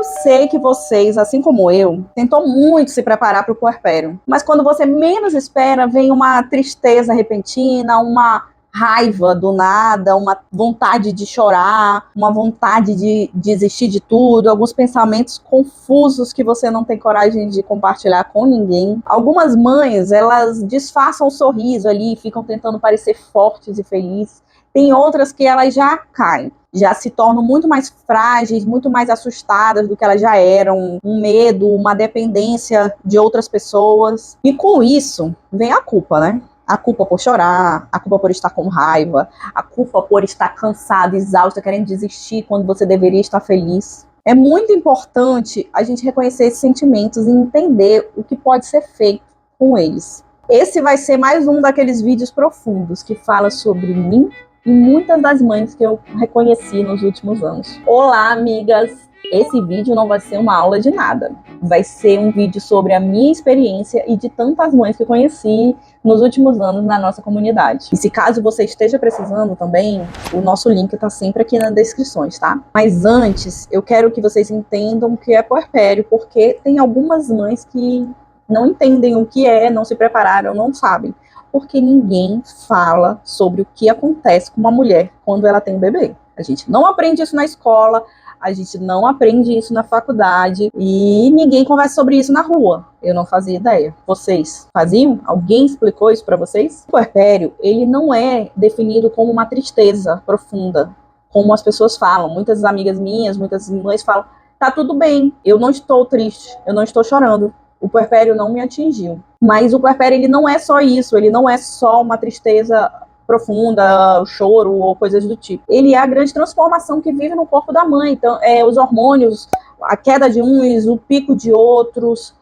Eu sei que vocês, assim como eu, tentou muito se preparar para o puerpério. Mas quando você menos espera, vem uma tristeza repentina, uma raiva do nada, uma vontade de chorar, uma vontade de desistir de tudo, alguns pensamentos confusos que você não tem coragem de compartilhar com ninguém. Algumas mães, elas disfarçam o sorriso ali, ficam tentando parecer fortes e felizes. Tem outras que elas já caem, já se tornam muito mais frágeis, muito mais assustadas do que elas já eram, um medo, uma dependência de outras pessoas. E com isso, vem a culpa, né? A culpa por chorar, a culpa por estar com raiva, a culpa por estar cansada, exausta, querendo desistir quando você deveria estar feliz. É muito importante a gente reconhecer esses sentimentos e entender o que pode ser feito com eles. Esse vai ser mais um daqueles vídeos profundos que fala sobre mim e muitas das mães que eu reconheci nos últimos anos. Olá, amigas! Esse vídeo não vai ser uma aula de nada. Vai ser um vídeo sobre a minha experiência e de tantas mães que conheci nos últimos anos na nossa comunidade. E se caso você esteja precisando também, o nosso link está sempre aqui nas descrições, tá? Mas antes, eu quero que vocês entendam o que é puerpério, porque tem algumas mães que não entendem o que é, não se prepararam, não sabem. Porque ninguém fala sobre o que acontece com uma mulher quando ela tem um bebê. A gente não aprende isso na escola, a gente não aprende isso na faculdade e ninguém conversa sobre isso na rua. Eu não fazia ideia. Vocês faziam? Alguém explicou isso para vocês? O puerpério, ele não é definido como uma tristeza profunda, como as pessoas falam. Muitas amigas minhas, muitas mães falam, tá tudo bem, eu não estou triste, eu não estou chorando. O puerpério não me atingiu. Mas o puerpério, ele não é só isso, ele não é só uma tristeza profunda, choro ou coisas do tipo. Ele é a grande transformação que vive no corpo da mãe. Então, os hormônios, a queda de uns, o pico de outros,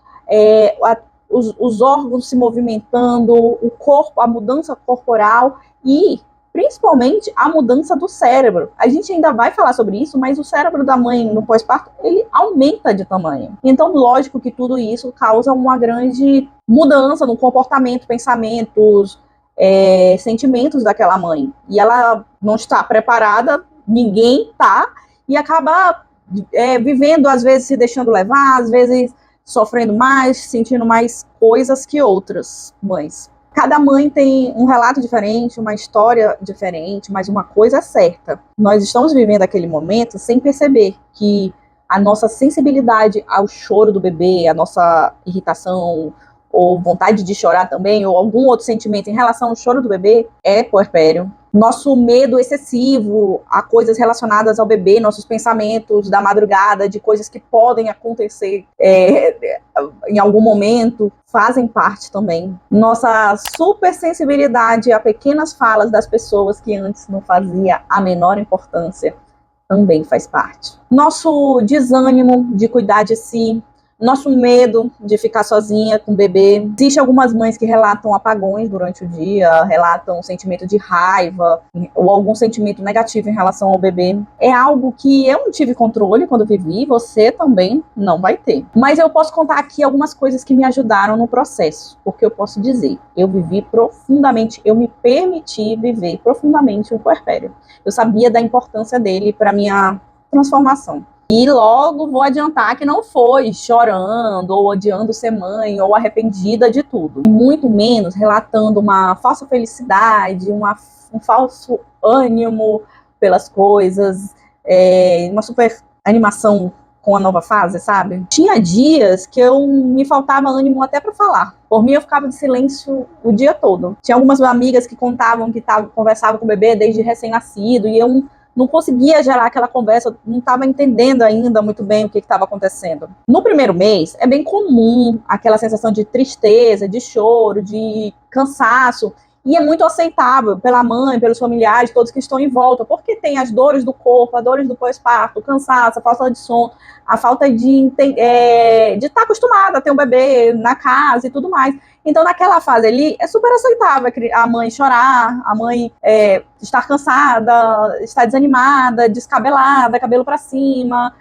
os órgãos se movimentando, o corpo, a mudança corporal e principalmente a mudança do cérebro. A gente ainda vai falar sobre isso, mas o cérebro da mãe no pós-parto, ele aumenta de tamanho. Então, lógico que tudo isso causa uma grande mudança no comportamento, pensamentos, sentimentos daquela mãe. E ela não está preparada, ninguém está, e acaba vivendo, às vezes, se deixando levar, às vezes sofrendo mais, sentindo mais coisas que outras mães. Cada mãe tem um relato diferente, uma história diferente, mas uma coisa é certa. Nós estamos vivendo aquele momento sem perceber que a nossa sensibilidade ao choro do bebê, a nossa irritação ou vontade de chorar também, ou algum outro sentimento em relação ao choro do bebê, é puerpério. Nosso medo excessivo a coisas relacionadas ao bebê, nossos pensamentos da madrugada, de coisas que podem acontecer em algum momento, fazem parte também. Nossa supersensibilidade a pequenas falas das pessoas que antes não fazia a menor importância também faz parte. Nosso desânimo de cuidar de si, nosso medo de ficar sozinha com o bebê. Existem algumas mães que relatam apagões durante o dia, relatam um sentimento de raiva ou algum sentimento negativo em relação ao bebê. É algo que eu não tive controle quando vivi, você também não vai ter. Mas eu posso contar aqui algumas coisas que me ajudaram no processo, porque eu posso dizer, eu vivi profundamente, eu me permiti viver profundamente o puerpério. Eu sabia da importância dele para minha transformação. E logo vou adiantar que não foi chorando, ou odiando ser mãe, ou arrependida de tudo. Muito menos relatando uma falsa felicidade, um falso ânimo pelas coisas, uma super animação com a nova fase, sabe? Tinha dias que me faltava ânimo até para falar. Por mim, eu ficava de silêncio o dia todo. Tinha algumas amigas que contavam que conversavam com o bebê desde recém-nascido, e eu não conseguia gerar aquela conversa, eu não estava entendendo ainda muito bem o que estava acontecendo. No primeiro mês, é bem comum aquela sensação de tristeza, de choro, de cansaço, e é muito aceitável pela mãe, pelos familiares, todos que estão em volta, porque tem as dores do corpo, as dores do pós-parto, o cansaço, a falta de sono, a falta de estar acostumada a ter um bebê na casa e tudo mais. Então, naquela fase ali, é super aceitável a mãe chorar, a mãe estar cansada, estar desanimada, descabelada, cabelo para cima,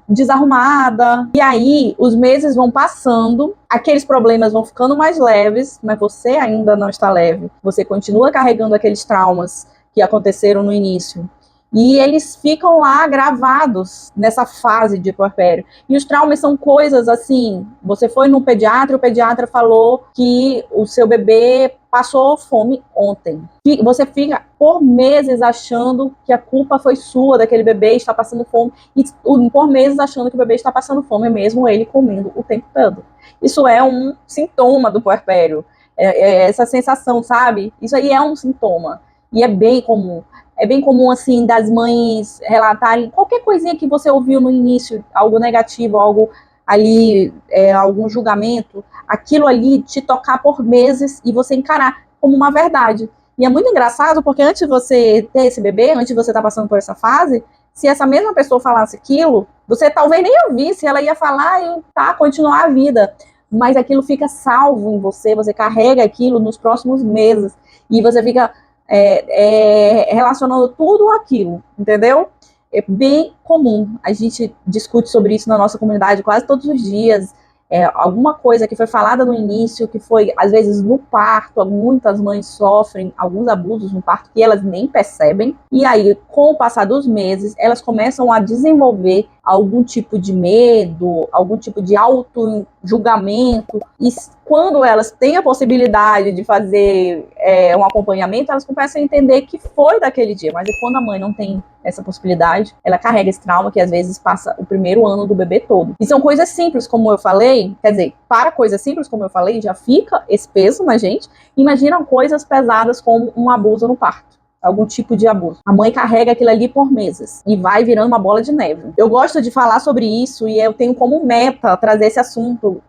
desarrumada. E aí, os meses vão passando, aqueles problemas vão ficando mais leves, mas você ainda não está leve. Você continua carregando aqueles traumas que aconteceram no início. E eles ficam lá gravados nessa fase de puerpério. E os traumas são coisas assim, você foi no pediatra, o pediatra falou que o seu bebê passou fome ontem. E você fica por meses achando que a culpa foi sua, daquele bebê estar passando fome, e por meses achando que o bebê está passando fome, mesmo ele comendo o tempo todo. Isso é um sintoma do puerpério. Essa sensação, sabe? Isso aí é um sintoma. E é bem comum. É bem comum, assim, das mães relatarem qualquer coisinha que você ouviu no início, algo negativo, algo ali, algum julgamento, aquilo ali te tocar por meses e você encarar como uma verdade. E é muito engraçado porque antes de você ter esse bebê, antes de você estar passando por essa fase, se essa mesma pessoa falasse aquilo, você talvez nem ouvisse, ela ia falar e continuar a vida. Mas aquilo fica salvo em você, você carrega aquilo nos próximos meses e você fica relacionando tudo aquilo, entendeu? É bem comum, a gente discute sobre isso na nossa comunidade quase todos os dias. Alguma coisa que foi falada no início, que foi, às vezes, no parto, muitas mães sofrem alguns abusos no parto que elas nem percebem, e aí, com o passar dos meses, elas começam a desenvolver algum tipo de medo, algum tipo de auto-julgamento, e quando elas têm a possibilidade de fazer um acompanhamento, elas começam a entender que foi daquele dia, mas quando a mãe não tem essa possibilidade, ela carrega esse trauma que às vezes passa o primeiro ano do bebê todo. E são coisas simples, como eu falei, quer dizer, para coisas simples, como eu falei, já fica esse peso na gente. Imagina coisas pesadas como um abuso no parto, algum tipo de abuso. A mãe carrega aquilo ali por meses e vai virando uma bola de neve. Eu gosto de falar sobre isso e eu tenho como meta trazer esse assunto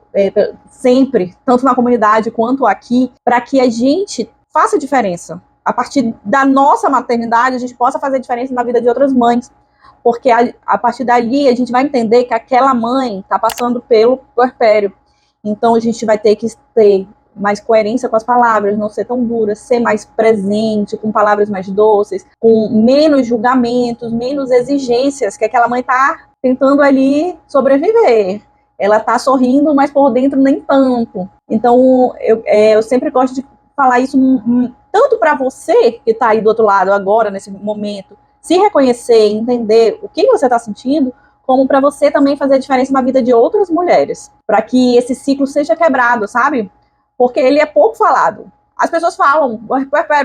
sempre, tanto na comunidade quanto aqui, para que a gente faça diferença. A partir da nossa maternidade, a gente possa fazer diferença na vida de outras mães. Porque a partir dali, a gente vai entender que aquela mãe está passando pelo puerpério. Então, a gente vai ter que ter mais coerência com as palavras, não ser tão dura, ser mais presente, com palavras mais doces, com menos julgamentos, menos exigências, que aquela mãe está tentando ali sobreviver. Ela está sorrindo, mas por dentro nem tanto. Então, eu sempre gosto de falar isso tanto para você que está aí do outro lado agora, nesse momento, se reconhecer, entender o que você está sentindo, como para você também fazer a diferença na vida de outras mulheres, para que esse ciclo seja quebrado, sabe? Porque ele é pouco falado. As pessoas falam,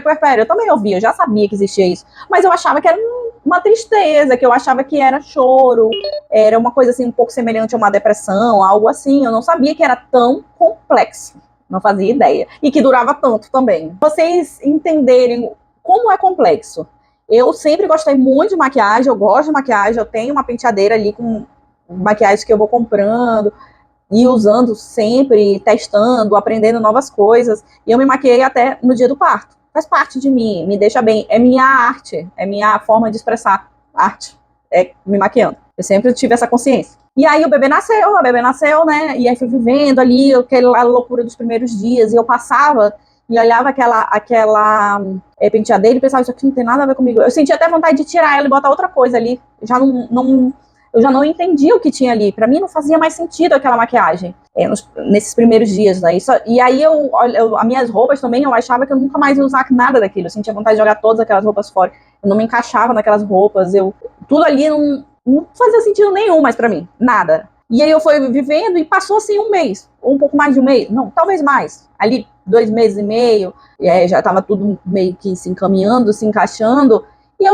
puerpério, eu também ouvia, eu já sabia que existia isso, mas eu achava que era uma tristeza, que eu achava que era choro, era uma coisa assim um pouco semelhante a uma depressão, algo assim, eu não sabia que era tão complexo. Não fazia ideia. E que durava tanto também. Vocês entenderem como é complexo. Eu sempre gostei muito de maquiagem, eu gosto de maquiagem, eu tenho uma penteadeira ali com maquiagem que eu vou comprando e usando sempre, testando, aprendendo novas coisas. E eu me maquiei até no dia do parto. Faz parte de mim, me deixa bem. É minha arte, é minha forma de expressar arte, me maquiando. Eu sempre tive essa consciência. E aí o bebê nasceu, né? E aí fui vivendo ali aquela loucura dos primeiros dias. E eu passava e olhava aquela penteadeira e pensava, isso aqui não tem nada a ver comigo. Eu sentia até vontade de tirar ela e botar outra coisa ali. Eu já não entendia o que tinha ali. Pra mim não fazia mais sentido aquela maquiagem nesses primeiros dias, né? E aí as minhas roupas também, eu achava que eu nunca mais ia usar nada daquilo. Eu sentia vontade de jogar todas aquelas roupas fora. Eu não me encaixava naquelas roupas. Tudo ali não fazia sentido nenhum mais pra mim, nada. E aí eu fui vivendo e passou assim um mês, ou um pouco mais de um mês, não, talvez mais. Ali 2 meses e meio, já estava tudo meio que se encaminhando, se encaixando, e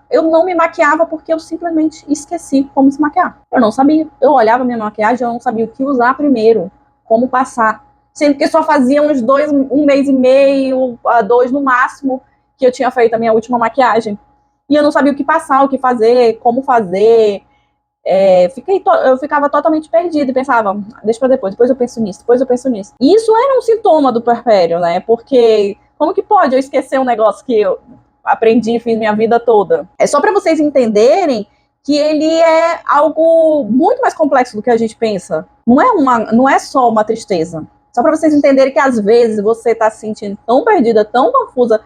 eu não me maquiava porque eu simplesmente esqueci como se maquiar. Eu não sabia, eu olhava minha maquiagem, eu não sabia o que usar primeiro, como passar. Sendo que só fazia um mês e meio, 2 no máximo, que eu tinha feito a minha última maquiagem. E eu não sabia o que passar, o que fazer, como fazer. Eu ficava totalmente perdida e pensava, deixa pra depois eu penso nisso, E isso era um sintoma do puerpério, né? Porque como que pode eu esquecer um negócio que eu aprendi e fiz minha vida toda? É só pra vocês entenderem que ele é algo muito mais complexo do que a gente pensa. Não é só uma tristeza. Só pra vocês entenderem que às vezes você tá se sentindo tão perdida, tão confusa,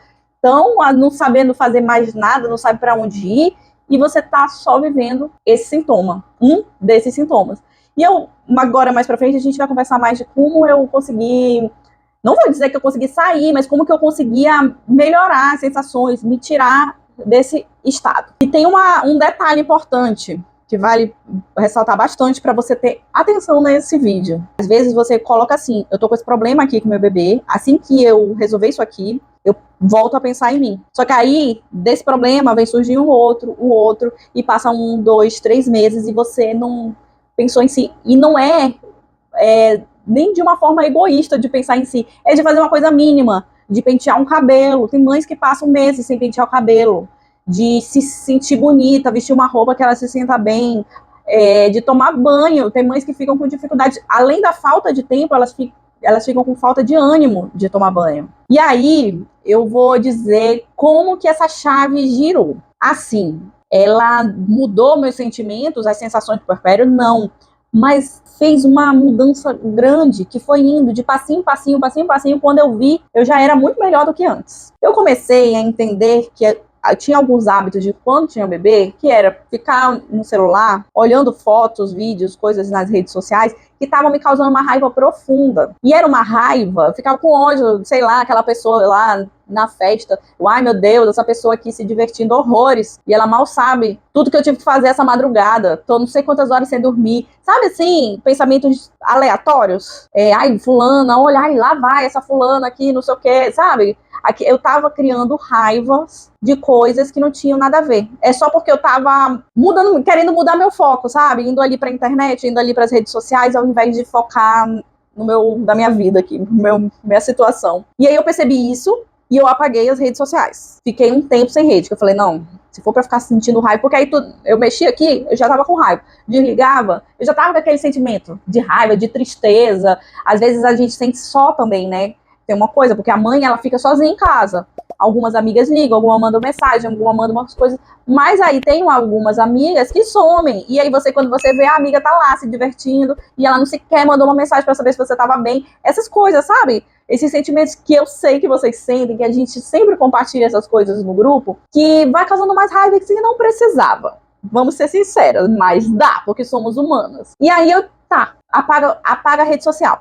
não sabendo fazer mais nada, não sabe pra onde ir, e você tá só vivendo esse sintoma, um desses sintomas. E agora mais pra frente, a gente vai conversar mais de como eu consegui, não vou dizer que eu consegui sair, mas como que eu conseguia melhorar as sensações, me tirar desse estado. E tem um detalhe importante que vale ressaltar bastante para você ter atenção nesse vídeo. Às vezes você coloca assim, eu tô com esse problema aqui com meu bebê, assim que eu resolver isso aqui, eu volto a pensar em mim. Só que aí, desse problema, vem surgir o outro, e passa 1, 2, 3 meses e você não pensou em si. E não é nem de uma forma egoísta de pensar em si, é de fazer uma coisa mínima, de pentear um cabelo. Tem mães que passam meses sem pentear o cabelo, de se sentir bonita, vestir uma roupa que ela se sinta bem, de tomar banho. Tem mães que ficam com dificuldade, além da falta de tempo, elas ficam com falta de ânimo de tomar banho. E aí, eu vou dizer como que essa chave girou. Assim, ela mudou meus sentimentos, as sensações do puerpério? Não. Mas fez uma mudança grande, que foi indo de passinho, passinho, passinho, passinho. Quando eu vi, eu já era muito melhor do que antes. Eu comecei a entender que eu tinha alguns hábitos de quando tinha bebê, que era ficar no celular, olhando fotos, vídeos, coisas nas redes sociais, que estavam me causando uma raiva profunda. E era uma raiva, eu ficava com ódio, sei lá, aquela pessoa lá na festa, ai meu Deus, essa pessoa aqui se divertindo horrores, e ela mal sabe tudo que eu tive que fazer essa madrugada, tô não sei quantas horas sem dormir, sabe assim, pensamentos aleatórios, ai fulana, olha, ai lá vai essa fulana aqui, não sei o que, sabe? Aqui, eu tava criando raivas de coisas que não tinham nada a ver. É só porque eu tava querendo mudar meu foco, sabe? Indo ali pra internet, indo ali pras redes sociais, ao invés de focar da minha vida aqui, minha situação. E aí eu percebi isso e eu apaguei as redes sociais. Fiquei um tempo sem rede, que eu falei, não, se for pra ficar sentindo raiva, porque aí eu mexia aqui, eu já tava com raiva. Desligava, eu já tava com aquele sentimento de raiva, de tristeza. Às vezes a gente sente só também, né? Tem uma coisa, porque a mãe, ela fica sozinha em casa. Algumas amigas ligam, alguma mandam mensagem, alguma manda umas coisas. Mas aí tem algumas amigas que somem. E aí quando você vê, a amiga tá lá se divertindo e ela não sequer mandou uma mensagem pra saber se você tava bem. Essas coisas, sabe? Esses sentimentos que eu sei que vocês sentem, que a gente sempre compartilha essas coisas no grupo, que vai causando mais raiva que não precisava. Vamos ser sinceros, mas dá, porque somos humanas. E aí apaga a rede social.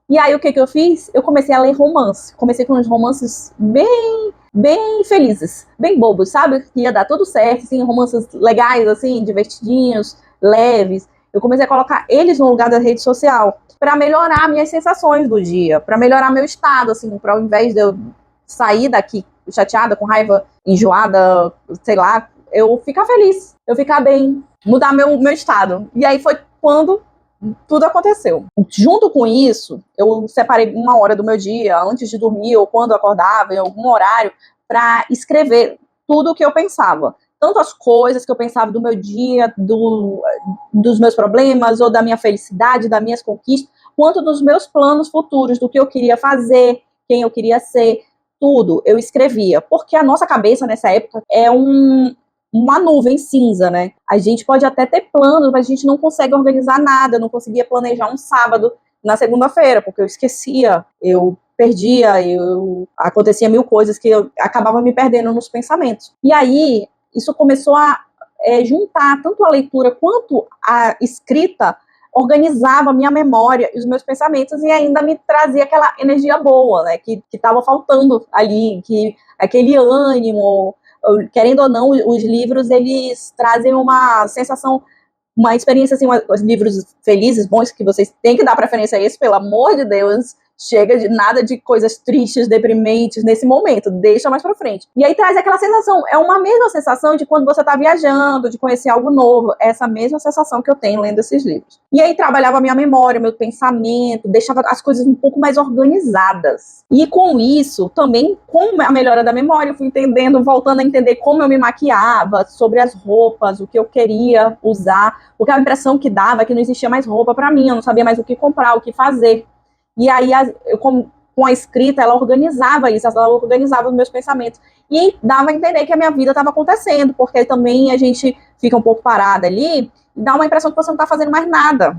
E aí, o que eu fiz? Eu comecei a ler romance. Comecei com uns romances bem felizes, bem bobos, sabe? Que ia dar tudo certo, assim, romances legais, assim, divertidinhos, leves. Eu comecei a colocar eles no lugar da rede social para melhorar minhas sensações do dia, para melhorar meu estado, assim, para ao invés de eu sair daqui chateada, com raiva, enjoada, sei lá, eu ficar feliz, eu ficar bem, mudar meu estado. E aí foi quando tudo aconteceu. Junto com isso, eu separei uma hora do meu dia, antes de dormir ou quando eu acordava, em algum horário, para escrever tudo o que eu pensava. Tanto as coisas que eu pensava do meu dia, dos meus problemas, ou da minha felicidade, das minhas conquistas, quanto dos meus planos futuros, do que eu queria fazer, quem eu queria ser, tudo eu escrevia. Porque a nossa cabeça, nessa época, é uma nuvem cinza, né? A gente pode até ter planos, mas a gente não consegue organizar nada. Eu não conseguia planejar um sábado na segunda-feira, porque eu esquecia, eu perdia, acontecia mil coisas que eu acabava me perdendo nos pensamentos. E aí, isso começou a juntar tanto a leitura quanto a escrita, organizava a minha memória e os meus pensamentos e ainda me trazia aquela energia boa, né? Que estava faltando ali, aquele ânimo. Querendo ou não, os livros, eles trazem uma sensação, uma experiência, assim, os livros felizes, bons, que vocês têm que dar preferência a esse, pelo amor de Deus, chega de nada de coisas tristes, deprimentes nesse momento, deixa mais pra frente. E aí traz aquela sensação, é uma mesma sensação de quando você tá viajando, de conhecer algo novo, essa mesma sensação que eu tenho lendo esses livros. E aí trabalhava a minha memória, meu pensamento, deixava as coisas um pouco mais organizadas. E com isso, também com a melhora da memória, eu fui entendendo, voltando a entender como eu me maquiava, sobre as roupas, o que eu queria usar, porque a impressão que dava é que não existia mais roupa pra mim, eu não sabia mais o que comprar, o que fazer. E aí, com a escrita, ela organizava isso, ela organizava os meus pensamentos. E dava a entender que a minha vida estava acontecendo, porque também a gente fica um pouco parada ali e dá uma impressão que você não está fazendo mais nada.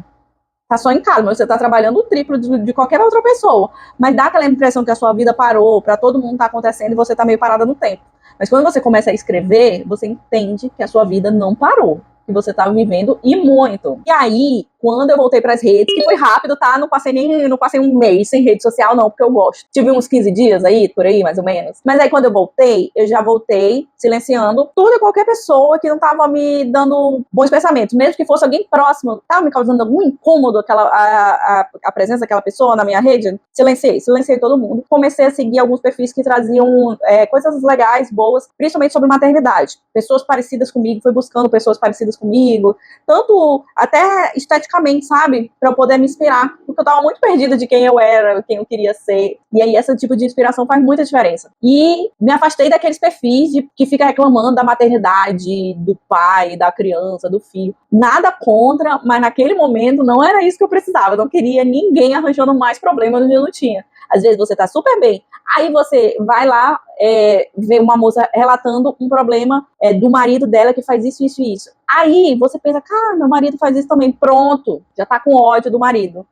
Tá só em casa, mas você está trabalhando o triplo de qualquer outra pessoa. Mas dá aquela impressão que a sua vida parou, para todo mundo tá acontecendo e você tá meio parada no tempo. Mas quando você começa a escrever, você entende que a sua vida não parou. que você tá vivendo, e muito. E aí, quando eu voltei pras redes, que foi rápido, tá? Não passei um mês sem rede social, não, porque eu gosto. Tive uns 15 dias aí, por aí, mais ou menos. Mas aí, quando eu já voltei silenciando tudo e qualquer pessoa que não tava me dando bons pensamentos. Mesmo que fosse alguém próximo, tava me causando algum incômodo a presença daquela pessoa na minha rede, silenciei todo mundo. Comecei a seguir alguns perfis que traziam coisas legais, boas, principalmente sobre maternidade. Pessoas parecidas comigo, fui buscando pessoas parecidas comigo, tanto até esteticamente, sabe? Pra eu poder me inspirar, porque eu tava muito perdida de quem eu era, quem eu queria ser. E aí esse tipo de inspiração faz muita diferença. E me afastei daqueles perfis que fica reclamando da maternidade, do pai, da criança, do filho. Nada contra, mas naquele momento não era isso que eu precisava. Eu não queria ninguém arranjando mais problema onde eu não tinha. Às vezes você tá super bem, aí você vai lá ver uma moça relatando um problema do marido dela que faz isso, isso e isso. Aí você pensa, cara, meu marido faz isso também. Pronto, já tá com ódio do marido.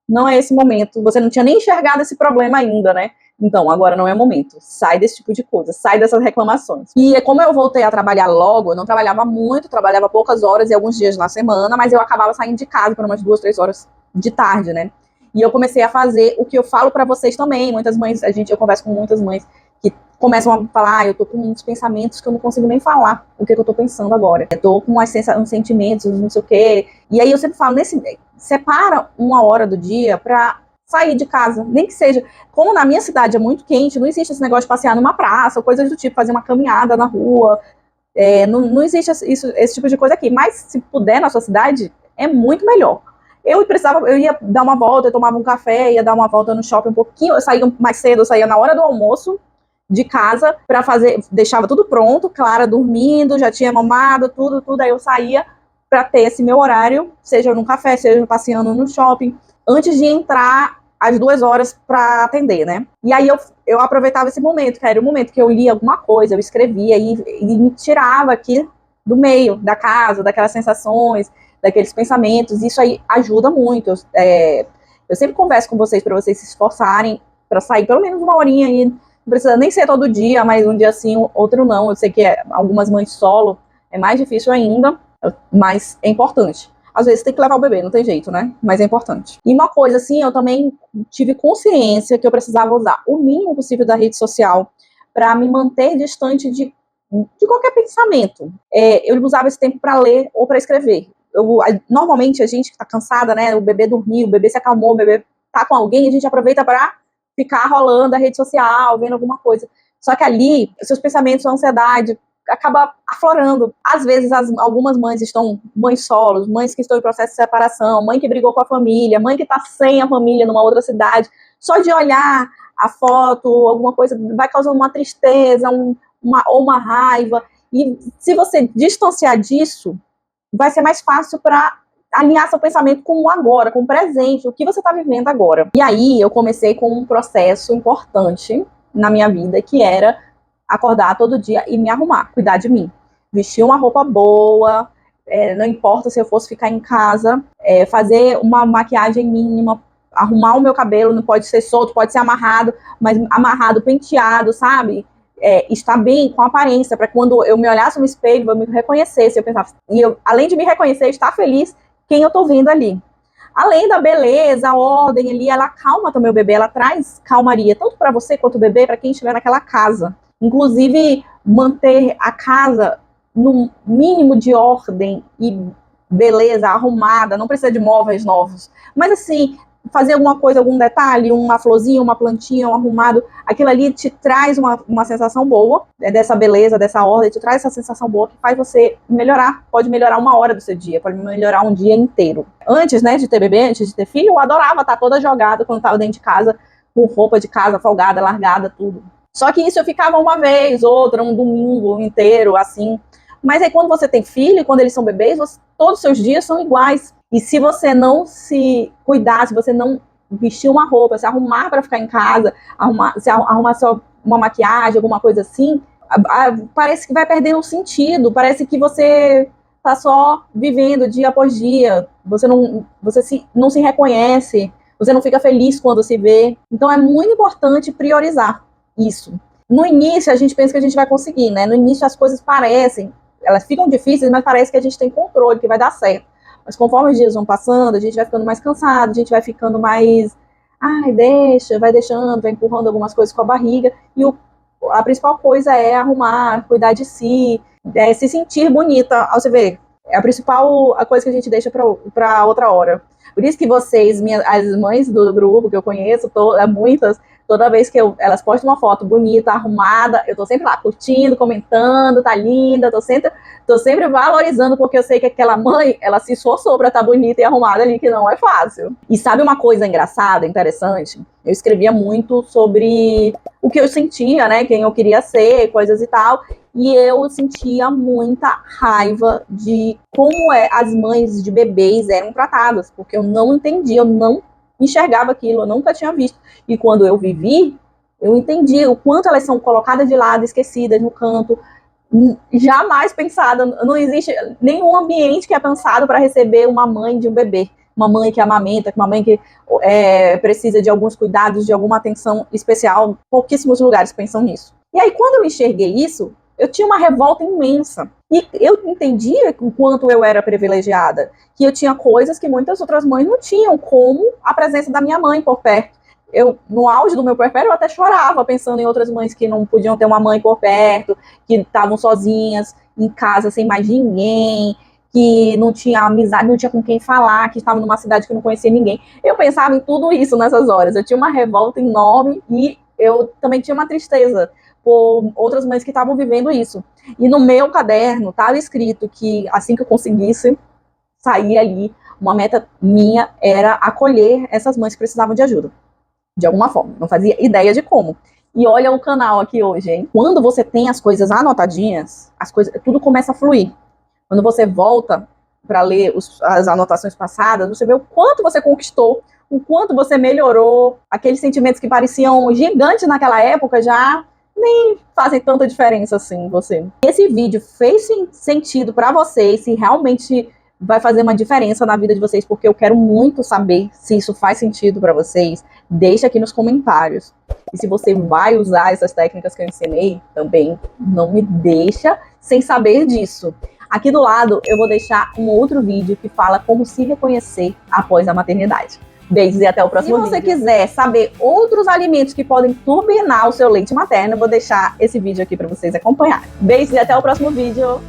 Não é esse momento. Você não tinha nem enxergado esse problema ainda, né? Então, agora não é o momento. Sai desse tipo de coisa, sai dessas reclamações. E como eu voltei a trabalhar logo, eu não trabalhava muito, trabalhava poucas horas e alguns dias na semana, mas eu acabava saindo de casa por umas 2, 3 horas de tarde, né? E eu comecei a fazer o que eu falo pra vocês também. Muitas mães, eu converso com muitas mães que começam a falar, eu tô com uns pensamentos que eu não consigo nem falar o que eu tô pensando agora. Eu tô com uns sentimentos, não sei o quê. E aí eu sempre falo, separa uma hora do dia pra sair de casa, nem que seja. Como na minha cidade é muito quente, não existe esse negócio de passear numa praça, ou coisas do tipo, fazer uma caminhada na rua. Não existe esse tipo de coisa aqui. Mas se puder na sua cidade, é muito melhor. Eu ia dar uma volta, eu tomava um café, ia dar uma volta no shopping um pouquinho, eu saía mais cedo, eu saía na hora do almoço de casa pra fazer, deixava tudo pronto, Clara dormindo, já tinha mamado, tudo, aí eu saía pra ter esse meu horário, seja no café, seja passeando no shopping, antes de entrar às 2 horas pra atender, né? E aí eu aproveitava esse momento, que era o momento que eu lia alguma coisa, eu escrevia e me tirava aqui do meio da casa, daquelas sensações, daqueles pensamentos. Isso aí ajuda muito. Eu sempre converso com vocês para vocês se esforçarem para sair pelo menos uma horinha aí. Não precisa nem ser todo dia, mas um dia sim, outro não. Eu sei que algumas mães solo é mais difícil ainda, mas é importante. Às vezes tem que levar o bebê, não tem jeito, né? Mas é importante. E uma coisa assim, eu também tive consciência que eu precisava usar o mínimo possível da rede social para me manter distante de qualquer pensamento. Eu usava esse tempo para ler ou para escrever. Normalmente a gente que tá cansada, né? O bebê dormiu, o bebê se acalmou, o bebê tá com alguém, a gente aproveita para ficar rolando a rede social, vendo alguma coisa. Só que ali, seus pensamentos, sua ansiedade acaba aflorando. Às vezes, algumas mães solos, mães que estão em processo de separação, mãe que brigou com a família, mãe que tá sem a família numa outra cidade. Só de olhar a foto, alguma coisa, vai causando uma tristeza, ou uma raiva. E se você distanciar disso, vai ser mais fácil para alinhar seu pensamento com o agora, com o presente, o que você está vivendo agora. E aí eu comecei com um processo importante na minha vida, que era acordar todo dia e me arrumar, cuidar de mim. Vestir uma roupa boa, não importa se eu fosse ficar em casa, fazer uma maquiagem mínima, arrumar o meu cabelo, não pode ser solto, pode ser amarrado, mas amarrado, penteado, sabe? Estar bem com a aparência, para quando eu me olhasse no espelho, eu me reconhecesse, eu pensava, e eu, além de me reconhecer, estar feliz quem eu tô vendo ali. Além da beleza, a ordem ali, ela acalma também o bebê, ela traz calmaria, tanto para você quanto o bebê, para quem estiver naquela casa. Inclusive, manter a casa no mínimo de ordem e beleza, arrumada, não precisa de móveis novos, mas assim, fazer alguma coisa, algum detalhe, uma florzinha, uma plantinha, um arrumado, aquilo ali te traz uma sensação boa, dessa beleza, dessa ordem, te traz essa sensação boa que faz você melhorar, pode melhorar uma hora do seu dia, pode melhorar um dia inteiro. Antes, né, de ter bebê, antes de ter filho, eu adorava estar toda jogada quando estava dentro de casa, com roupa de casa folgada, largada, tudo. Só que isso eu ficava uma vez, outra, um domingo inteiro, assim. Mas aí quando você tem filho, quando eles são bebês, todos os seus dias são iguais. E se você não se cuidar, se você não vestir uma roupa, se arrumar para ficar em casa, arrumar só uma maquiagem, alguma coisa assim, parece que vai perdendo o sentido, parece que você tá só vivendo dia após dia, você não se reconhece, você não fica feliz quando se vê. Então é muito importante priorizar isso. No início a gente pensa que a gente vai conseguir, né? No início as coisas parecem elas ficam difíceis, mas parece que a gente tem controle, que vai dar certo. Mas conforme os dias vão passando, a gente vai ficando mais cansado, a gente vai ficando mais, ai, deixa, vai deixando, vai empurrando algumas coisas com a barriga, e a principal coisa é arrumar, cuidar de si, se sentir bonita, ao você ver. É a coisa que a gente deixa para outra hora. Por isso que vocês, as mães do grupo que eu conheço, muitas, toda vez que elas postam uma foto bonita, arrumada, eu tô sempre lá curtindo, comentando, tá linda, tô sempre valorizando, porque eu sei que aquela mãe, ela se esforçou pra estar bonita e arrumada ali, que não é fácil. E sabe uma coisa engraçada, interessante? Eu escrevia muito sobre o que eu sentia, né, quem eu queria ser, coisas e tal, e eu sentia muita raiva de como as mães de bebês eram tratadas, porque eu não entendia, eu não enxergava aquilo, eu nunca tinha visto. E quando eu vivi, eu entendi o quanto elas são colocadas de lado, esquecidas no canto, jamais pensada. Não existe nenhum ambiente que é pensado para receber uma mãe de um bebê, uma mãe que amamenta, uma mãe que precisa de alguns cuidados, de alguma atenção especial. Pouquíssimos lugares pensam nisso. E aí, quando eu enxerguei isso, eu tinha uma revolta imensa. E eu entendia o quanto eu era privilegiada, que eu tinha coisas que muitas outras mães não tinham, como a presença da minha mãe por perto. No auge do meu puerpério, eu até chorava pensando em outras mães que não podiam ter uma mãe por perto, que estavam sozinhas em casa sem mais ninguém, que não tinha amizade, não tinha com quem falar, que estavam numa cidade que não conhecia ninguém. Eu pensava em tudo isso nessas horas. Eu tinha uma revolta enorme e eu também tinha uma tristeza por outras mães que estavam vivendo isso. E no meu caderno estava escrito que assim que eu conseguisse sair ali, uma meta minha era acolher essas mães que precisavam de ajuda. De alguma forma, não fazia ideia de como. E olha o canal aqui hoje, hein? Quando você tem as coisas anotadinhas, tudo começa a fluir. Quando você volta para ler as anotações passadas, você vê o quanto você conquistou, o quanto você melhorou, aqueles sentimentos que pareciam gigantes naquela época já nem fazem tanta diferença assim em você. Esse vídeo fez sentido para vocês, se realmente vai fazer uma diferença na vida de vocês, porque eu quero muito saber se isso faz sentido para vocês. Deixa aqui nos comentários. E se você vai usar essas técnicas que eu ensinei, também não me deixa sem saber disso. Aqui do lado eu vou deixar um outro vídeo que fala como se reconhecer após a maternidade. Beijos e até o próximo vídeo. Se você quiser saber outros alimentos que podem turbinar o seu leite materno, eu vou deixar esse vídeo aqui para vocês acompanharem. Beijos e até o próximo vídeo.